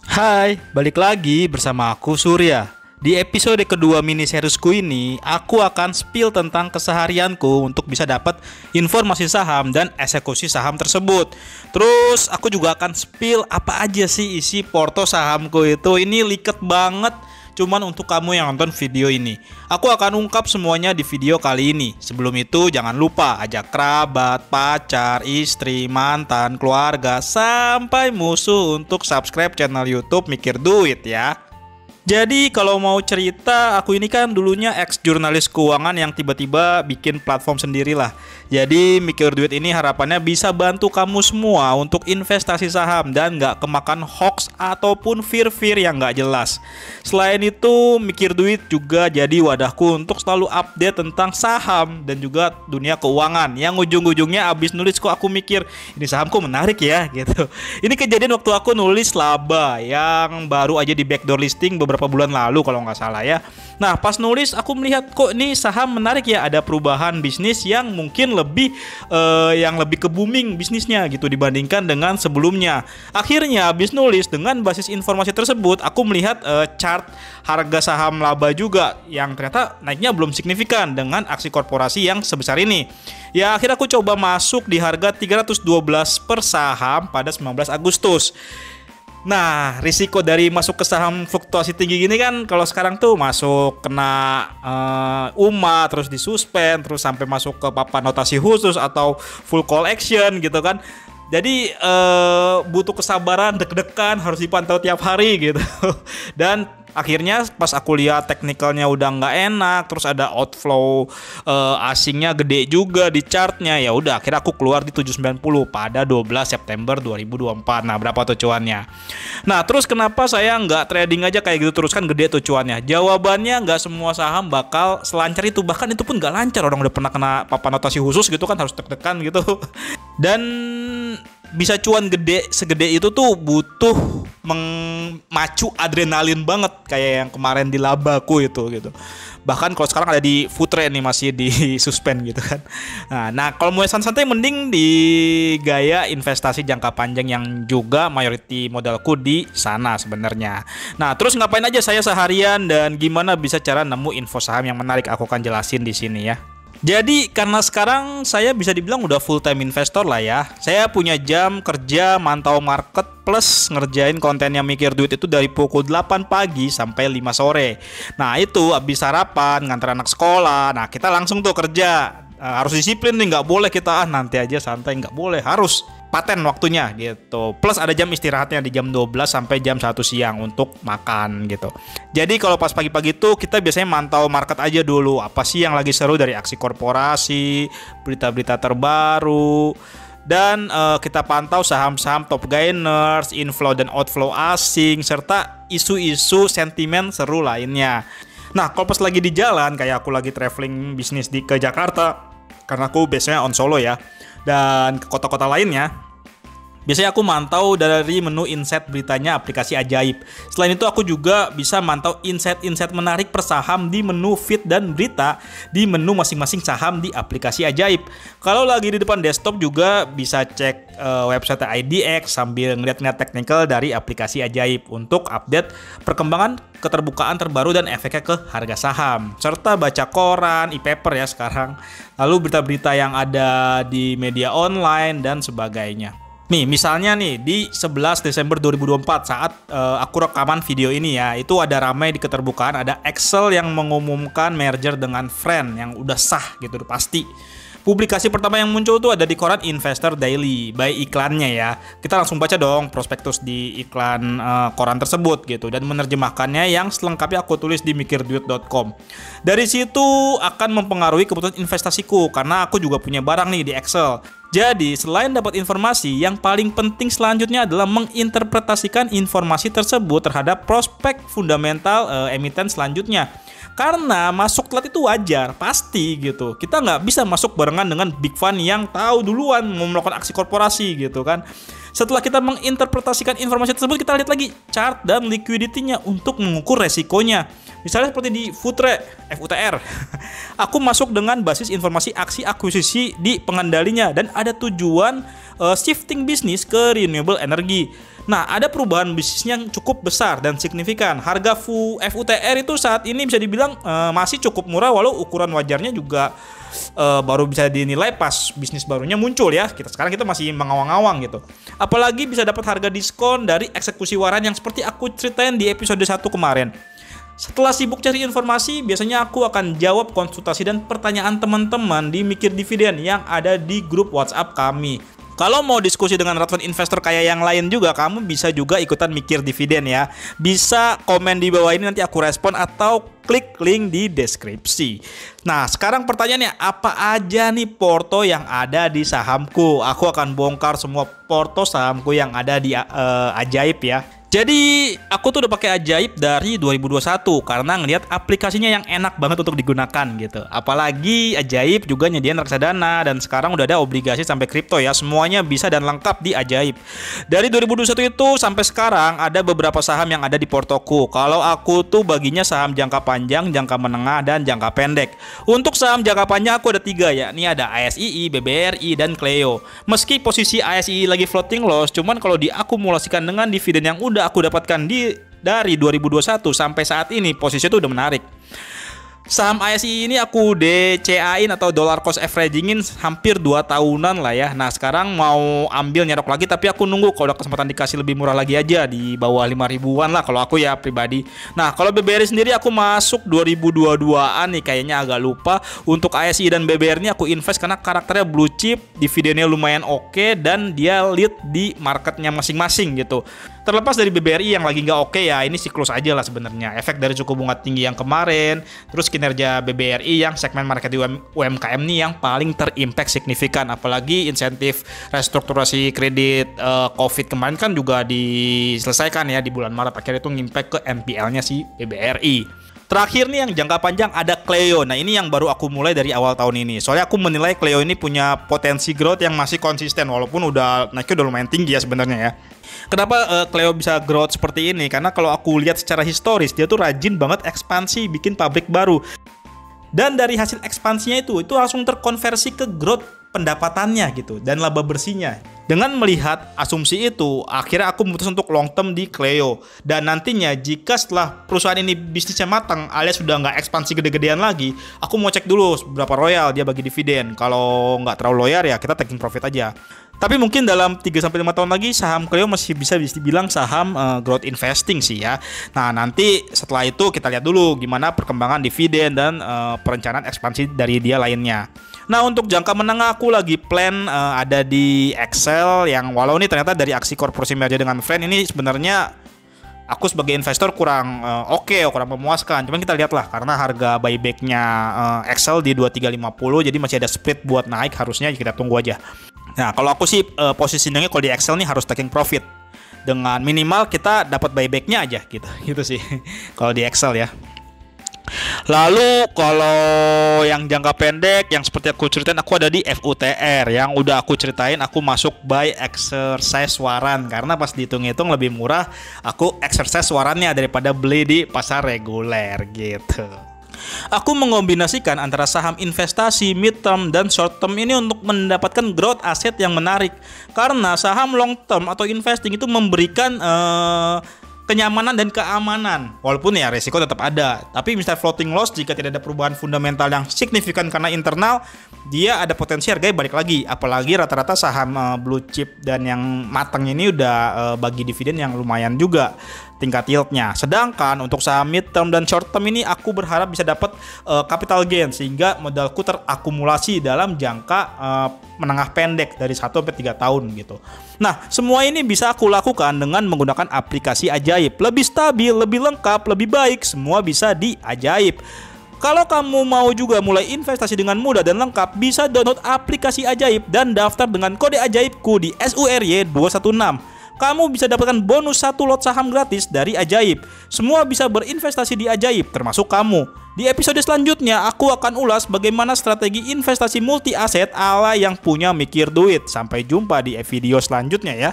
Hai, balik lagi bersama aku Surya. Di episode kedua mini seriesku ini, aku akan spill tentang keseharianku untuk bisa dapat informasi saham dan eksekusi saham tersebut. Terus aku juga akan spill apa aja sih isi porto sahamku itu. Ini liket banget. Cuman untuk kamu yang nonton video ini, aku akan ungkap semuanya di video kali ini. Sebelum itu jangan lupa ajak kerabat, pacar, istri, mantan, keluarga, sampai musuh untuk subscribe channel YouTube Mikir Duit ya. Jadi kalau mau cerita, aku ini kan dulunya ex jurnalis keuangan yang tiba-tiba bikin platform sendiri lah. Jadi Mikir Duit ini harapannya bisa bantu kamu semua untuk investasi saham dan nggak kemakan hoax ataupun fear-fear yang nggak jelas. Selain itu, Mikir Duit juga jadi wadahku untuk selalu update tentang saham dan juga dunia keuangan. Yang ujung-ujungnya abis nulis kok aku mikir, ini sahamku menarik ya gitu. Ini kejadian waktu aku nulis laba yang baru aja di backdoor listing beberapa bulan lalu kalau nggak salah ya. Nah pas nulis aku melihat kok ini saham menarik ya, ada perubahan bisnis yang mungkin lebih ke booming bisnisnya gitu dibandingkan dengan sebelumnya. Akhirnya habis nulis dengan basis informasi tersebut aku melihat chart harga saham laba juga yang ternyata naiknya belum signifikan dengan aksi korporasi yang sebesar ini. Ya akhirnya aku coba masuk di harga 312 per saham pada 19 Agustus. Nah, risiko dari masuk ke saham fluktuasi tinggi gini kan kalau sekarang tuh masuk kena UMA, terus disuspend, terus sampai masuk ke papan notasi khusus atau full call action gitu kan. Jadi butuh kesabaran, deg-degan, harus dipantau tiap hari gitu. Dan akhirnya pas aku lihat teknikalnya udah nggak enak, terus ada outflow asingnya gede juga di chartnya, ya udah akhirnya aku keluar di 790 pada 12 September 2024. Nah berapa tuh cuannya? Nah terus kenapa saya nggak trading aja kayak gitu terus, kan gede tuh cuannya? Jawabannya nggak semua saham bakal selancar itu, bahkan itu pun nggak lancar, orang udah pernah kena papan notasi khusus gitu kan, harus deg-degan gitu. Dan bisa cuan gede segede itu tuh butuh memacu adrenalin banget kayak yang kemarin di labaku itu gitu. Bahkan kalau sekarang ada di Futre nih masih di suspend gitu kan. Nah kalau mau santai mending di gaya investasi jangka panjang yang juga mayoriti modalku di sana sebenarnya. Nah terus ngapain aja saya seharian dan gimana bisa cara nemu info saham yang menarik, aku akan jelasin di sini ya. Jadi karena sekarang saya bisa dibilang udah full time investor lah ya. Saya punya jam kerja mantau market plus ngerjain kontennya Mikir Duit itu dari pukul 8 pagi sampai 5 sore. Nah itu habis sarapan, nganter anak sekolah. Nah kita langsung tuh kerja. Harus disiplin nih, nggak boleh kita nanti aja santai, nggak boleh, harus paten waktunya gitu. Plus ada jam istirahatnya di jam 12 sampai jam 1 siang untuk makan gitu. Jadi kalau pas pagi-pagi tuh kita biasanya mantau market aja dulu, apa sih yang lagi seru dari aksi korporasi, berita-berita terbaru, dan kita pantau saham-saham top gainers, inflow dan outflow asing, serta isu-isu sentimen seru lainnya. Nah kalau pas lagi di jalan, kayak aku lagi traveling bisnis ke Jakarta, karena aku biasanya on Solo ya, dan ke kota-kota lainnya, biasanya aku mantau dari menu insight beritanya aplikasi Ajaib. Selain itu aku juga bisa mantau insight-insight menarik per saham di menu feed dan berita di menu masing-masing saham di aplikasi Ajaib. Kalau lagi di depan desktop juga bisa cek website IDX sambil ngeliat-ngeliat teknikal dari aplikasi Ajaib untuk update perkembangan keterbukaan terbaru dan efeknya ke harga saham, serta baca koran, e-paper ya sekarang, lalu berita-berita yang ada di media online dan sebagainya. Nih misalnya nih di 11 Desember 2024 saat aku rekaman video ini ya, itu ada ramai di keterbukaan, ada Excel yang mengumumkan merger dengan Friend yang udah sah gitu, udah pasti. Publikasi pertama yang muncul tuh ada di koran Investor Daily, by iklannya ya. Kita langsung baca dong prospektus di iklan koran tersebut gitu, dan menerjemahkannya yang selengkapnya aku tulis di mikirduit.com. Dari situ akan mempengaruhi keputusan investasiku karena aku juga punya barang nih di Excel. Jadi selain dapat informasi, yang paling penting selanjutnya adalah menginterpretasikan informasi tersebut terhadap prospek fundamental emiten selanjutnya. Karena masuk telat itu wajar, pasti gitu. Kita nggak bisa masuk barengan dengan big fund yang tahu duluan mau melakukan aksi korporasi gitu kan. Setelah kita menginterpretasikan informasi tersebut, kita lihat lagi chart dan liquidity-nya untuk mengukur resikonya. Misalnya seperti di FUTR. Aku masuk dengan basis informasi aksi akuisisi di pengendalinya dan ada tujuan shifting bisnis ke renewable energy. Nah, ada perubahan bisnis yang cukup besar dan signifikan. Harga FUTR itu saat ini bisa dibilang masih cukup murah, walau ukuran wajarnya juga baru bisa dinilai pas bisnis barunya muncul ya. Sekarang kita masih mengawang-awang gitu. Apalagi bisa dapat harga diskon dari eksekusi waran yang seperti aku ceritain di episode 1 kemarin. Setelah sibuk cari informasi, biasanya aku akan jawab konsultasi dan pertanyaan teman-teman di Mikir Dividen yang ada di grup WhatsApp kami. Kalau mau diskusi dengan ratusan investor kayak yang lain juga, kamu bisa juga ikutan Mikir Dividen ya. Bisa komen di bawah ini, nanti aku respon, atau klik link di deskripsi. Nah, sekarang pertanyaannya, apa aja nih porto yang ada di sahamku? Aku akan bongkar semua porto sahamku yang ada di Ajaib ya. Jadi aku tuh udah pakai Ajaib dari 2021 karena ngelihat aplikasinya yang enak banget untuk digunakan gitu. Apalagi Ajaib juga nyediain reksadana dan sekarang udah ada obligasi sampai kripto ya. Semuanya bisa dan lengkap di Ajaib. Dari 2021 itu sampai sekarang ada beberapa saham yang ada di portoku. Kalau aku tuh baginya saham jangka panjang, jangka menengah, dan jangka pendek. Untuk saham jangka panjang aku ada 3 ya. Ini ada ASII, BBRI, dan Cleo. Meski posisi ASII lagi floating loss, cuman kalau diakumulasikan dengan dividen yang udah aku dapatkan dari 2021 sampai saat ini, posisinya tuh udah menarik. Saham ASI ini aku DCA-in atau dollar cost averaging-in hampir 2 tahunan lah ya. Nah, sekarang mau ambil nyerok lagi, tapi aku nunggu kalau ada kesempatan dikasih lebih murah lagi aja, di bawah 5 ribuan lah kalau aku ya pribadi. Nah, kalau BBRI sendiri aku masuk 2022-an nih, kayaknya agak lupa. Untuk ASI dan BBRI ini aku invest karena karakternya blue chip, dividennya lumayan oke, dan dia lead di marketnya masing-masing gitu. Terlepas dari BBRI yang lagi nggak oke ya, ini siklus aja lah sebenarnya. Efek dari suku bunga tinggi yang kemarin, terus kinerja BBRI yang segmen market di UMKM nih yang paling terimpact signifikan. Apalagi insentif restrukturasi kredit COVID kemarin kan juga diselesaikan ya di bulan Maret. Akhirnya itu ngimpact ke NPL-nya si BBRI. Terakhir nih yang jangka panjang ada Cleo. Nah, ini yang baru aku mulai dari awal tahun ini. Soalnya aku menilai Cleo ini punya potensi growth yang masih konsisten, walaupun naiknya udah lumayan tinggi ya sebenarnya ya. Kenapa Cleo bisa growth seperti ini? Karena kalau aku lihat secara historis, dia tuh rajin banget ekspansi, bikin pabrik baru. Dan dari hasil ekspansinya itu langsung terkonversi ke growth pendapatannya gitu dan laba bersihnya. Dengan melihat asumsi itu, akhirnya aku memutus untuk long term di Cleo. Dan nantinya jika setelah perusahaan ini bisnisnya matang alias sudah nggak ekspansi gede-gedean lagi, aku mau cek dulu berapa royal dia bagi dividen. Kalau nggak terlalu loyal ya kita taking profit aja. Tapi mungkin dalam 3-5 tahun lagi saham Cleo masih bisa dibilang saham growth investing sih ya. Nah, nanti setelah itu kita lihat dulu gimana perkembangan dividen dan perencanaan ekspansi dari dia lainnya. Nah, untuk jangka menengah aku lagi plan ada di Excel yang walau ini ternyata dari aksi korporasi merger dengan Friend ini sebenarnya aku sebagai investor kurang kurang memuaskan. Cuman kita lihatlah karena harga buybacknya Excel di 2350, jadi masih ada split buat naik, harusnya kita tunggu aja. Nah, kalau aku sih positioningnya kalau di Excel nih harus taking profit dengan minimal kita dapat buybacknya aja gitu sih kalau di Excel ya. Lalu kalau yang jangka pendek yang seperti aku ceritain, aku ada di FUTR yang udah aku ceritain. Aku masuk buy exercise waran karena pas dihitung-hitung lebih murah aku exercise warannya daripada beli di pasar reguler gitu. Aku mengombinasikan antara saham investasi, mid term, dan short term ini untuk mendapatkan growth aset yang menarik. Karena saham long term atau investing itu memberikan kenyamanan dan keamanan. Walaupun ya resiko tetap ada. Tapi misalnya floating loss, jika tidak ada perubahan fundamental yang signifikan karena internal, dia ada potensi harganya balik lagi. Apalagi rata-rata saham blue chip dan yang matang ini udah bagi dividen yang lumayan juga tingkat yieldnya. Sedangkan untuk saham mid term dan short term ini aku berharap bisa dapat capital gain sehingga modalku terakumulasi dalam jangka menengah pendek dari 1 sampai 3 tahun gitu. Nah, semua ini bisa aku lakukan dengan menggunakan aplikasi Ajaib. Lebih stabil, lebih lengkap, lebih baik, semua bisa di Ajaib. Kalau kamu mau juga mulai investasi dengan mudah dan lengkap, bisa download aplikasi Ajaib dan daftar dengan kode Ajaibku di SURY216. Kamu bisa dapatkan bonus 1 lot saham gratis dari Ajaib. Semua bisa berinvestasi di Ajaib, termasuk kamu. Di episode selanjutnya, aku akan ulas bagaimana strategi investasi multi aset ala yang punya mikir duit. Sampai jumpa di video selanjutnya ya.